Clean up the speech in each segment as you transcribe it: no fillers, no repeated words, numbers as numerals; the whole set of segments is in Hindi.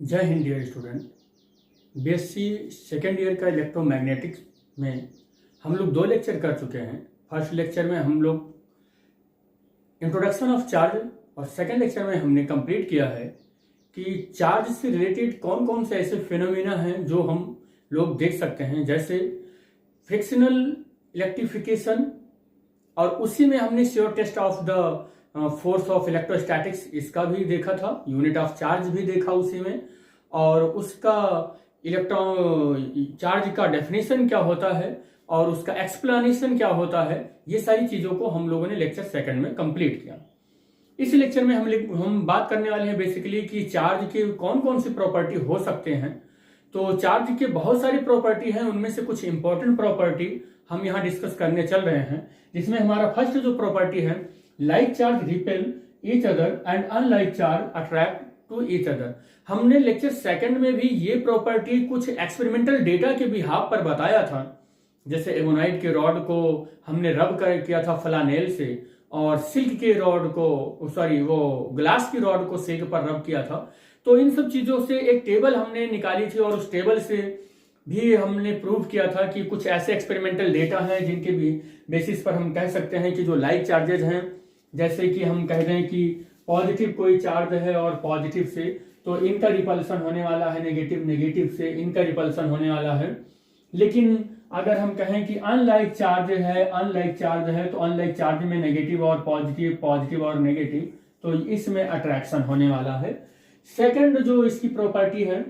जय हिंद dear student. BSc second year का इलेक्ट्रोमैग्नेटिक्स में हम लोग 2 लेक्चर कर चुके हैं। फर्स्ट लेक्चर में हम लोग इंट्रोडक्शन ऑफ चार्ज और सेकेंड लेक्चर में हमने कंप्लीट किया है कि चार्ज से रिलेटेड कौन कौन से ऐसे फिनोमिना हैं जो हम लोग देख सकते हैं, जैसे फ्रिक्शनल इलेक्ट्रिफिकेशन, और उसी में हमने sure test of the force of electrostatics इसका भी देखा था, यूनिट ऑफ चार्ज भी देखा उसी में, और उसका इलेक्ट्रॉन चार्ज का डेफिनेशन क्या होता है और उसका एक्सप्लेनेशन क्या होता है। ये सारी चीजों को हम लोगों ने लेक्चर सेकंड में कंप्लीट किया। इस लेक्चर में हम बात करने वाले हैं बेसिकली कि चार्ज के कौन कौन सी प्रॉपर्टी हो सकते हैं। तो चार्ज के बहुत सारी प्रॉपर्टी हैं, उनमें से कुछ इंपॉर्टेंट प्रॉपर्टी हम यहाँ डिस्कस करने चल रहे हैं, जिसमें हमारा फर्स्ट जो प्रॉपर्टी है, like charge repel each other and unlike charge attract to each other. हमने लेक्चर सेकंड में भी ये प्रॉपर्टी कुछ एक्सपेरिमेंटल डेटा के बिहाफ पर बताया था, जैसे एवोनाइट के रॉड को हमने रब कर किया था फ्लानेल से, और सिल्क के रॉड को वो ग्लास की रॉड को सिल्क पर रब किया था। तो इन सब चीजों से एक टेबल हमने निकाली थी और उस टेबल से भी हमने प्रूव किया था कि कुछ ऐसे एक्सपेरिमेंटल डेटा हैं जिनके भी बेसिस पर हम कह सकते हैं कि जो लाइक चार्जेज हैं, जैसे कि हम कह दें कि पॉजिटिव कोई चार्ज है और पॉजिटिव से, तो इनका रिपल्सन होने वाला है नेगेटिव, नेगेटिव से इनका रिपल्सन होने वाला है। लेकिन अगर हम कहें कि अनलाइक चार्ज है तो अनलाइक चार्ज में नेगेटिव और पॉजिटिव, पॉजिटिव और नेगेटिव, तो इसमें अट्रैक्शन होने वाला है। सेकंड जो इसकी प्रॉपर्टी है,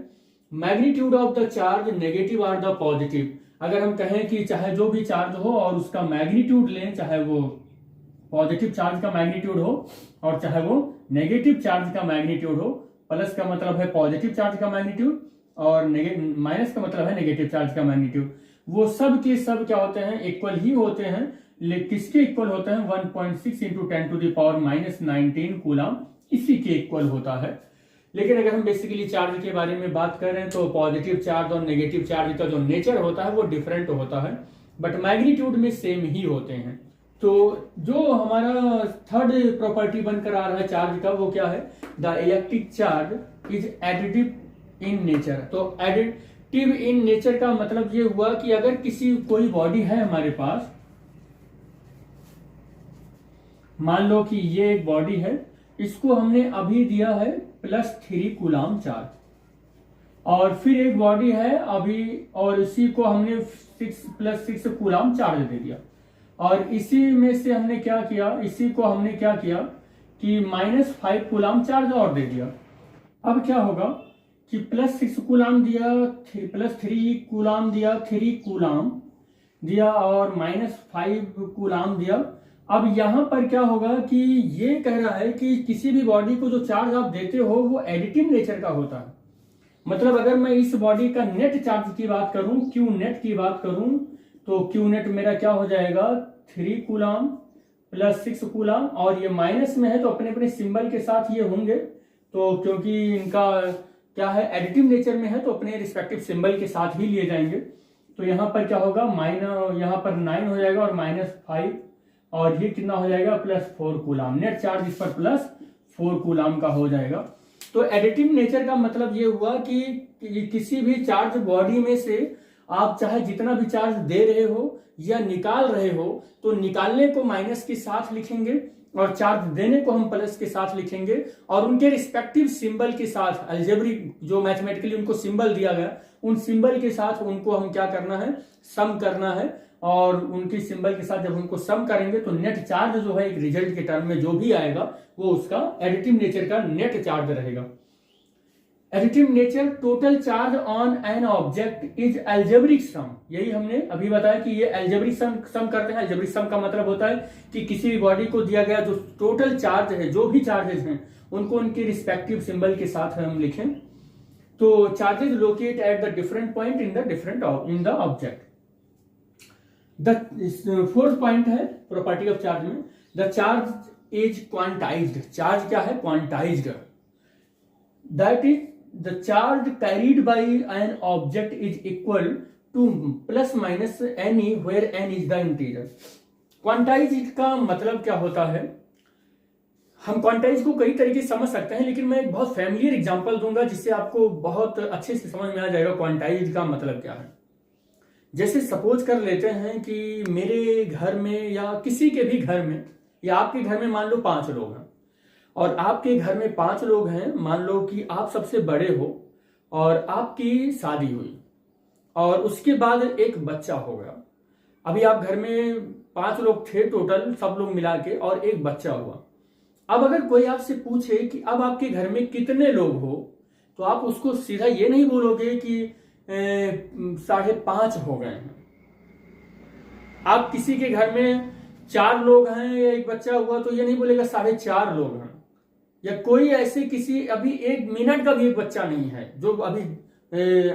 magnitude of the charge negative और द पॉजिटिव। अगर हम कहें कि चाहे जो भी चार्ज हो और उसका मैग्नीट्यूड लें, चाहे वो पॉजिटिव चार्ज का मैग्नीट्यूड हो और चाहे वो नेगेटिव चार्ज का मैग्नीट्यूड हो, प्लस का मतलब है पॉजिटिव चार्ज का मैग्नीट्यूड और माइनस का मतलब है नेगेटिव चार्ज का मैग्नीट्यूड, वो सब के सब क्या होते हैं, इक्वल ही होते हैं। किसके इक्वल होते हैं? 1.6 into 10 to the power -19 coulomb, इसी के इक्वल होता है। लेकिन अगर हम बेसिकली चार्ज के बारे में बात कर रहे हैं तो पॉजिटिव चार्ज और नेगेटिव चार्ज का जो नेचर होता है वो डिफरेंट होता है, बट मैग्नीट्यूड में सेम ही होते हैं। तो जो हमारा थर्ड प्रॉपर्टी बनकर आ रहा है चार्ज का, वो क्या है? The electric charge is additive in nature. तो एडिटिव इन नेचर का मतलब ये हुआ कि अगर कोई बॉडी है हमारे पास, मान लो कि ये एक बॉडी है, इसको हमने अभी दिया है +3 कूलम चार्ज, और फिर एक बॉडी है अभी और इसी को हमने 6 + 6 कूलम चार्ज दे दिया, और इसी में से हमने क्या किया, इसी को हमने क्या किया कि -5 कूलम चार्ज और दे दिया। अब क्या होगा कि +6 कूलम दिया, +3 कूलम दिया, 3 कूलम दिया और -5 कूलम दिया। अब यहां पर क्या होगा कि ये कह रहा है कि किसी भी बॉडी को जो चार्ज आप देते हो वो एडिटिव नेचर का होता है। मतलब अगर मैं इस बॉडी का नेट चार्ज की बात करूं, क्यू नेट की बात करूं, तो क्यू नेट मेरा क्या हो जाएगा? 3 कूलम + 6 कूलम, और ये माइनस में है तो अपने अपने सिंबल के साथ ये होंगे, तो क्योंकि इनका क्या है, एडिटिव नेचर में है, तो अपने रिस्पेक्टिव सिंबल के साथ ही लिए जाएंगे। तो यहाँ पर क्या होगा, यहाँ पर 9 हो जाएगा और -5, और ये कितना हो जाएगा? +4 कूलम। नेट चार्ज इस पर +4 कूलम का हो जाएगा। तो एडिटिव नेचर का मतलब ये हुआ कि किसी भी चार्ज बॉडी में से आप चाहे जितना भी चार्ज दे रहे हो या निकाल रहे हो, तो निकालने को माइनस के साथ लिखेंगे और चार्ज देने को हम प्लस के साथ लिखेंगे, और उनके रिस्पेक्टिव सिंबल के साथ, अलजेब्रिक जो मैथमेटिकली उनको सिंबल दिया गया, उन सिंबल के साथ उनको हम क्या करना है? सम करना है, और उनकी सिंबल के साथ जब उनको सम करेंगे तो नेट चार्ज जो है एक रिजल्ट के टर्म में जो भी आएगा वो उसका एडिटिव नेचर का नेट चार्ज रहेगा। Additive nature, total charge on an object is algebraic sum. यही हमने अभी बताया कि ये अलजेब्रिक सम करते हैं। अलजेब्रिक सम का मतलब होता है कि किसी भी बॉडी को दिया गया जो टोटल चार्ज है, जो भी चार्जेस हैं, उनको उनके रिस्पेक्टिव सिंबल के साथ हम लिखें। तो charges locate at the different point in the object. The fourth point है प्रॉपर्टी ऑफ चार्ज में, the charge is quantized. Charge क्या है? Quantized. That is the charge carried by an object is equal to ± any where n is the integer। Quantize का मतलब क्या होता है? हम क्वांटाइज को कई तरीके से समझ सकते हैं, लेकिन मैं एक बहुत फैमिलियर एग्जांपल दूंगा जिससे आपको बहुत अच्छे से समझ में आ जाएगा क्वांटाइज का मतलब क्या है। जैसे सपोज कर लेते हैं कि मेरे घर में या किसी के भी घर में या आपके घर में मान लो 5 लोग हैं, और आपके घर में 5 लोग हैं, मान लो कि आप सबसे बड़े हो और आपकी शादी हुई और उसके बाद एक बच्चा हो गया। अभी आप घर में 5 लोग थे टोटल, सब लोग मिला के, और एक बच्चा हुआ। अब अगर कोई आपसे पूछे कि अब आपके घर में कितने लोग हो, तो आप उसको सीधा ये नहीं बोलोगे कि 5.5 हो गए हैं। आप किसी के घर में 4 लोग हैं या एक बच्चा हुआ तो ये नहीं बोलेगा 4.5 लोग हैं। या कोई ऐसे किसी अभी 1 मिनट का भी एक बच्चा नहीं है जो अभी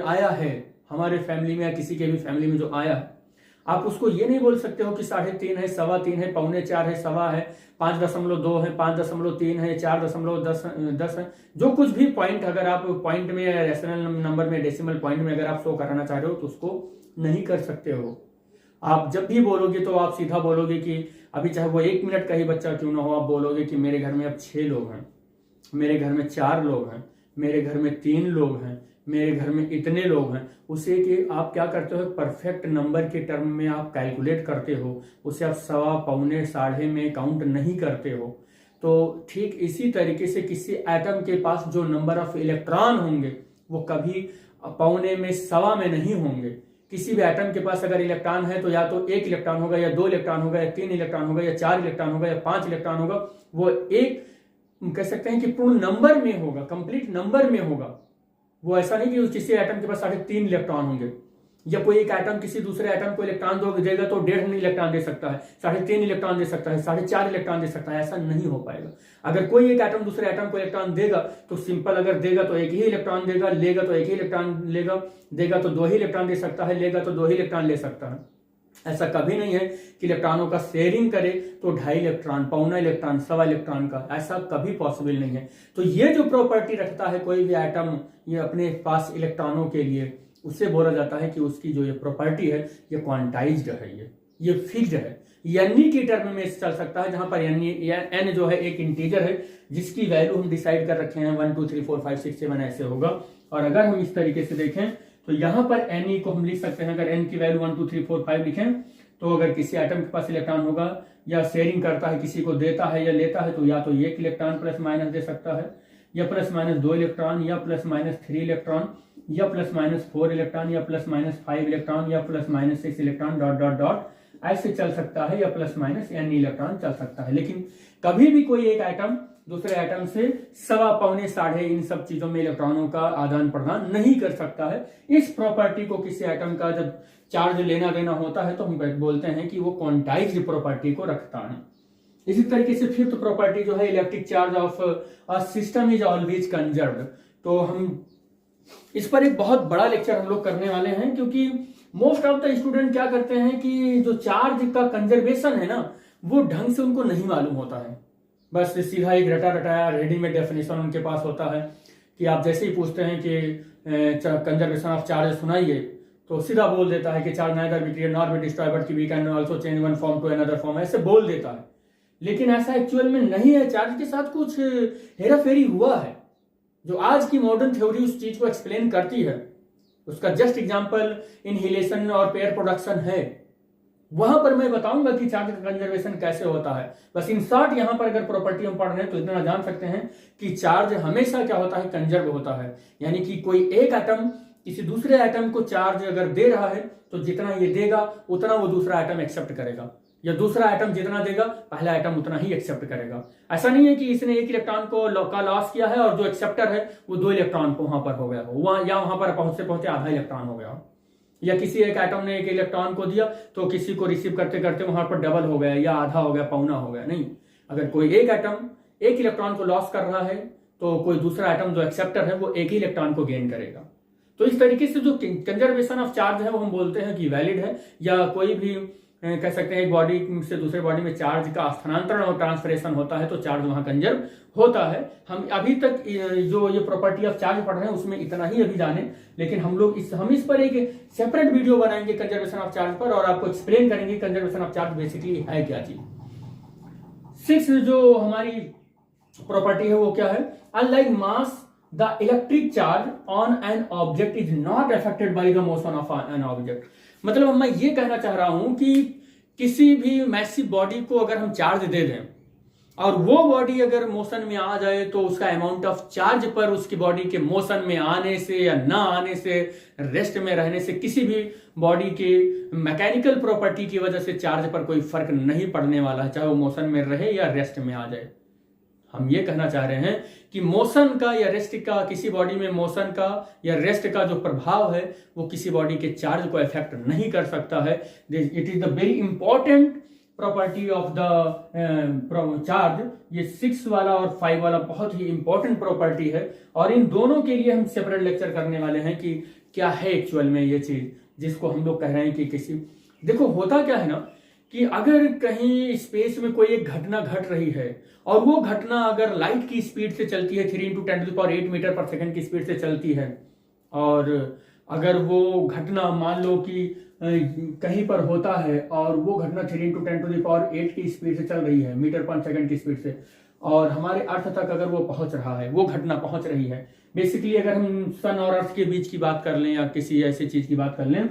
आया है हमारे फैमिली में या किसी के भी फैमिली में जो आया है, आप उसको ये नहीं बोल सकते हो कि 3.5 है, 3.25 है, 3.25 है, 1.25 है, 5.2 है, 5.3 है, 4.10 है। जो कुछ भी पॉइंट, अगर आप पॉइंट में या रेशनल नंबर में, डेसिमल पॉइंट में अगर आप शो कराना चाह रहे हो तो उसको नहीं कर सकते हो। आप जब भी बोलोगे तो आप सीधा बोलोगे कि अभी चाहे वो 1 मिनट का ही बच्चा क्यों ना हो, आप बोलोगे कि मेरे घर में अब 6 लोग हैं, मेरे घर में 4 लोग हैं, मेरे घर में 3 लोग हैं, मेरे घर में इतने लोग हैं। उसे कि आप क्या करते हो, परफेक्ट नंबर के टर्म में आप कैलकुलेट करते हो, उसे आप 1.25, 1.25, 1.5 में काउंट नहीं करते हो। तो ठीक इसी तरीके से किसी एटम के पास जो नंबर ऑफ इलेक्ट्रॉन होंगे वो कभी 1.25 में, 1.25 में नहीं होंगे। किसी भी एटम के पास अगर इलेक्ट्रॉन है तो या तो 1 इलेक्ट्रॉन होगा, या 2 इलेक्ट्रॉन होगा, या 3 इलेक्ट्रॉन होगा, या 4 इलेक्ट्रॉन होगा, या 5 इलेक्ट्रॉन होगा। वो एक कह सकते हैं कि पूर्ण नंबर में होगा, कंप्लीट नंबर में होगा। वो ऐसा नहीं कि किसी एटम के पास 3.5 इलेक्ट्रॉन होंगे, या कोई एक एटम किसी दूसरे एटम को इलेक्ट्रॉन देगा तो 1.5 इलेक्ट्रॉन दे सकता है, 3.5 इलेक्ट्रॉन दे सकता है, 4.5 इलेक्ट्रॉन दे सकता है। ऐसा नहीं हो पाएगा। अगर कोई एक एटम दूसरे एटम को इलेक्ट्रॉन देगा तो सिंपल, अगर देगा तो एक ही इलेक्ट्रॉन देगा, लेगा तो एक ही इलेक्ट्रॉन लेगा, देगा तो 2 ही इलेक्ट्रॉन दे सकता है, लेगा तो 2 ही इलेक्ट्रॉन ले सकता है। ऐसा कभी नहीं है कि इलेक्ट्रॉनों का शेयरिंग करे तो 2.5 इलेक्ट्रॉन, 1.25 इलेक्ट्रॉन, 1.25 इलेक्ट्रॉन का, ऐसा कभी पॉसिबल नहीं है। तो ये जो प्रॉपर्टी रखता है कोई भी एटम ये अपने पास इलेक्ट्रॉनों के लिए, उससे बोला जाता है कि उसकी जो ये प्रॉपर्टी है ये क्वांटाइज्ड है, ये फिक्स्ड है। यानी की टर्म में चल सकता है, जहां पर एन जो है एक इंटीजर है जिसकी वैल्यू हम डिसाइड कर रखे हैं 1 2 3 4 5 6 7 ऐसे होगा। और अगर हम इस तरीके से देखें तो यहां पर एन को हम लिख सकते हैं, अगर एन की वैल्यू 1 2 3 4 5 लिखें तो अगर किसी एटम के पास इलेक्ट्रॉन होगा या शेयरिंग करता है, किसी को देता है या लेता है, तो या तो 1 इलेक्ट्रॉन प्लस माइनस दे सकता है, या प्लस माइनस 2 इलेक्ट्रॉन, या प्लस माइनस 3 इलेक्ट्रॉन, या प्लस माइनस 4 इलेक्ट्रॉन, या प्लस माइनस 5 इलेक्ट्रॉन, या plus minus 6 electron, dot dot dot ऐसे चल सकता है, या प्लस माइनस n इलेक्ट्रॉन चल सकता है। लेकिन कभी भी कोई एक एटम दूसरे एटम से 1.25, 1.25, 1.5 इन सब चीजों में इलेक्ट्रॉनों का आदान प्रदान नहीं कर सकता है। इस प्रॉपर्टी को किसी एटम का जब चार्ज लेना देना होता है तो हम बोलते हैं कि वो क्वांटाइज्ड प्रॉपर्टी को रखता है। इसी तरीके से फिफ्थ प्रॉपर्टी जो है, electric charge of a system is always conserved. तो हम इस पर एक बहुत बड़ा लेक्चर हम लोग करने वाले हैं, क्योंकि मोस्ट ऑफ द स्टूडेंट क्या करते हैं कि जो चार्ज का कंजर्वेशन है ना, वो ढंग से उनको नहीं मालूम होता है। बस सीधा एक रटा रटाया रेडीमेड डेफिनेशन उनके पास होता है कि आप जैसे ही पूछते हैं कि कंजर्वेशन ऑफ चार्ज सुनाइए तो सीधा बोल देता है कि charge neither be created nor be destroyed but we can also change one form to another form, ऐसे बोल देता है। लेकिन ऐसा एक्चुअल में नहीं है। चार्ज के साथ कुछ हेराफेरी हुआ है। जो आज की मॉडर्न थ्योरी उस चीज को एक्सप्लेन करती है, उसका जस्ट एग्जांपल इनहिलेशन और पेयर प्रोडक्शन है। वहां पर मैं बताऊंगा कि चार्ज का कंजर्वेशन कैसे होता है। बस इन शॉर्ट यहां पर अगर प्रॉपर्टी हम पढ़ रहे हैं तो इतना जान सकते हैं कि चार्ज हमेशा क्या होता है, कंजर्व होता है। यानी कि कोई एक एटम किसी दूसरे एटम को चार्ज अगर दे रहा है तो जितना ये देगा उतना वो दूसरा एटम एक्सेप्ट करेगा, या दूसरा एटम जितना देगा पहला एटम उतना ही एक्सेप्ट करेगा। ऐसा नहीं है कि इसने 1 इलेक्ट्रॉन को लॉस किया है और जो एक्सेप्टर है वो 2 इलेक्ट्रॉन को वहां पर हो गया हो, या वहां पर पहुंचते आधा इलेक्ट्रॉन हो गया, या किसी एक एटम ने 1 इलेक्ट्रॉन को दिया तो किसी को रिसीव करते करते वहां पर डबल हो गया, या आधा हो गया, पौना हो गया। नहीं, अगर कोई एक एटम 1 इलेक्ट्रॉन को लॉस कर रहा है तो कोई दूसरा एटम जो एक्सेप्टर है वो 1 ही इलेक्ट्रॉन को गेन करेगा। तो इस तरीके से जो कंजर्वेशन ऑफ चार्ज है वो हम बोलते हैं कि वैलिड है। या कोई भी कह सकते हैं एक बॉडी से दूसरे बॉडी में चार्ज का स्थानांतरण और ट्रांसफरेशन होता है तो चार्ज वहां कंजर्व होता है। हम अभी तक जो ये प्रॉपर्टी ऑफ चार्ज पढ़ रहे हैं उसमें इतना ही अभी जाने, लेकिन हम इस पर एक सेपरेट वीडियो बनाएंगे कंजर्वेशन ऑफ चार्ज पर, और आपको एक्सप्लेन करेंगे कंजर्वेशन ऑफ चार्ज बेसिकली है क्या चीज। 6 जो हमारी प्रॉपर्टी है वो क्या है, unlike mass the electric charge on an object is not affected by the motion of an object. मतलब मैं ये कहना चाह रहा हूं कि किसी भी मैसिव बॉडी को अगर हम चार्ज दे दें और वो बॉडी अगर मोशन में आ जाए तो उसका अमाउंट ऑफ चार्ज पर उसकी बॉडी के मोशन में आने से या ना आने से, रेस्ट में रहने से किसी भी बॉडी के मैकेनिकल प्रॉपर्टी की वजह से चार्ज पर कोई फर्क नहीं पड़ने वाला है, चाहे वो मोशन में रहे या रेस्ट में आ जाए। हम ये कहना चाह रहे हैं कि मोशन का या रेस्ट का, किसी बॉडी में मोशन का या रेस्ट का जो प्रभाव है वो किसी बॉडी के चार्ज को इफेक्ट नहीं कर सकता है। It is the very important property of the charge. ये 6 वाला और 5 वाला बहुत ही इंपॉर्टेंट प्रॉपर्टी है और इन दोनों के लिए हम सेपरेट लेक्चर करने वाले हैं कि क्या है एक्चुअल में ये चीज जिसको हम लोग कह रहे हैं कि किसी, देखो होता क्या है ना कि अगर कहीं स्पेस में कोई एक घटना घट रही है और वो घटना अगर लाइट की स्पीड से चलती है 3 × 10⁸ मीटर पर सेकंड की स्पीड से चलती है और अगर वो घटना मान लो कि कहीं पर होता है और वो घटना 3 × 10⁸ की स्पीड से चल रही है मीटर पर सेकंड की स्पीड से और हमारे अर्थ तक अगर वो पहुंच रहा है, वो घटना पहुंच रही है, बेसिकली अगर हम सन और अर्थ के बीच की बात कर लें या किसी ऐसी चीज की बात कर लें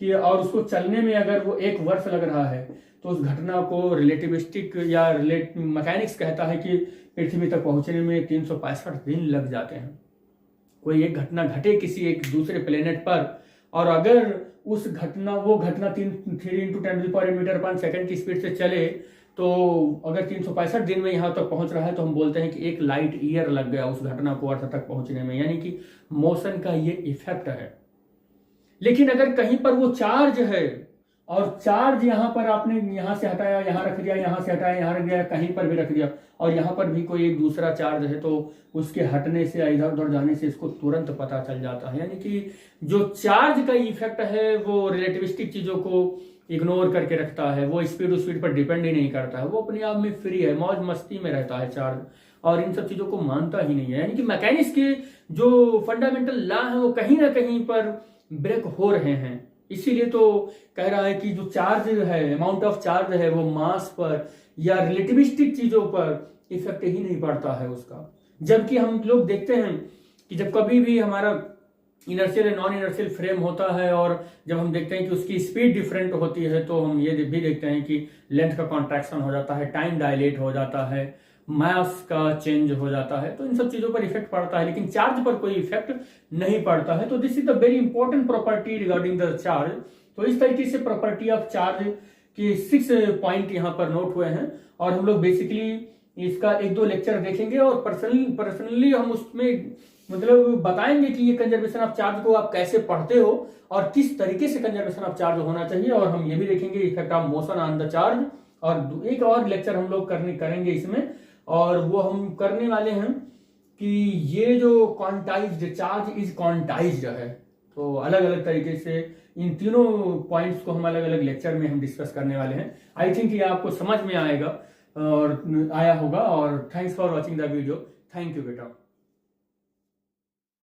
कि और उसको चलने में अगर वो 1 वर्ष लग रहा है तो उस घटना को रिलेटिविस्टिक या मैकेनिक्स कहता है कि पृथ्वी तक पहुंचने में 365 दिन लग जाते हैं। कोई एक घटना घटे किसी एक दूसरे प्लेनेट पर और अगर उस घटना वो घटना 3 × 10⁻⁷ मीटर पर सेकंड की स्पीड से चले तो अगर 365 दिन में यहां तक पहुंच रहा है तो हम बोलते हैं कि 1 लाइट ईयर लग गया उस घटना को अर्थ तक पहुंचने में, यानी कि मोशन का ये इफेक्ट है। लेकिन अगर कहीं पर वो चार्ज है और चार्ज यहां पर आपने यहां से हटाया यहां रख दिया, यहां से हटाया यहां रख दिया, कहीं पर भी रख दिया और यहां पर भी कोई एक दूसरा चार्ज है तो उसके हटने से या इधर उधर जाने से इसको तुरंत पता चल जाता है। यानी कि जो चार्ज का इफेक्ट है वो रिलेटिविस्टिक चीजों को इग्नोर करके रखता है, वो स्पीड पर डिपेंड ही नहीं करता है, वो अपने आप में फ्री है, मौज मस्ती में रहता है चार्ज और इन सब चीजों को मानता ही नहीं है। यानी कि मैकेनिक्स के जो फंडामेंटल लॉ है वो कहीं ना कहीं पर ब्रेक हो रहे हैं। इसीलिए तो कह रहा है कि जो चार्ज है, अमाउंट ऑफ चार्ज है वो मास पर या रिलेटिविस्टिक चीजों पर इफेक्ट ही नहीं पड़ता है उसका। जबकि हम लोग देखते हैं कि जब कभी भी हमारा इनर्शियल या नॉन इनर्शियल फ्रेम होता है और जब हम देखते हैं कि उसकी स्पीड डिफरेंट होती है तो हम ये भी देखते हैं कि लेंथ का कॉन्ट्रैक्शन हो जाता है, टाइम डायलेट हो जाता है, मास का चेंज हो जाता है, तो इन सब चीजों पर इफेक्ट पड़ता है लेकिन चार्ज पर कोई इफेक्ट नहीं पड़ता है। तो this is the very important property regarding the charge. तो इस तरीके से प्रॉपर्टी ऑफ चार्ज के 6 पॉइंट यहाँ पर नोट हुए हैं और हम लोग बेसिकली इसका 1-2 लेक्चर देखेंगे और पर्सनली हम उसमें मतलब बताएंगे कि ये कंजर्वेशन ऑफ चार्ज को आप कैसे पढ़ते हो और किस तरीके से कंजर्वेशन ऑफ चार्ज होना चाहिए। और हम ये भी देखेंगे effect of motion on the charge और एक और लेक्चर हम लोग करेंगे इसमें और वो हम करने वाले हैं कि ये जो क्वांटाइज्ड चार्ज इज क्वांटाइज्ड है। तो अलग अलग तरीके से इन तीनों पॉइंट्स को हम अलग अलग लेक्चर में हम डिस्कस करने वाले हैं। आई थिंक ये आपको समझ में आएगा और आया होगा और thanks for watching the video. Thank you बेटा।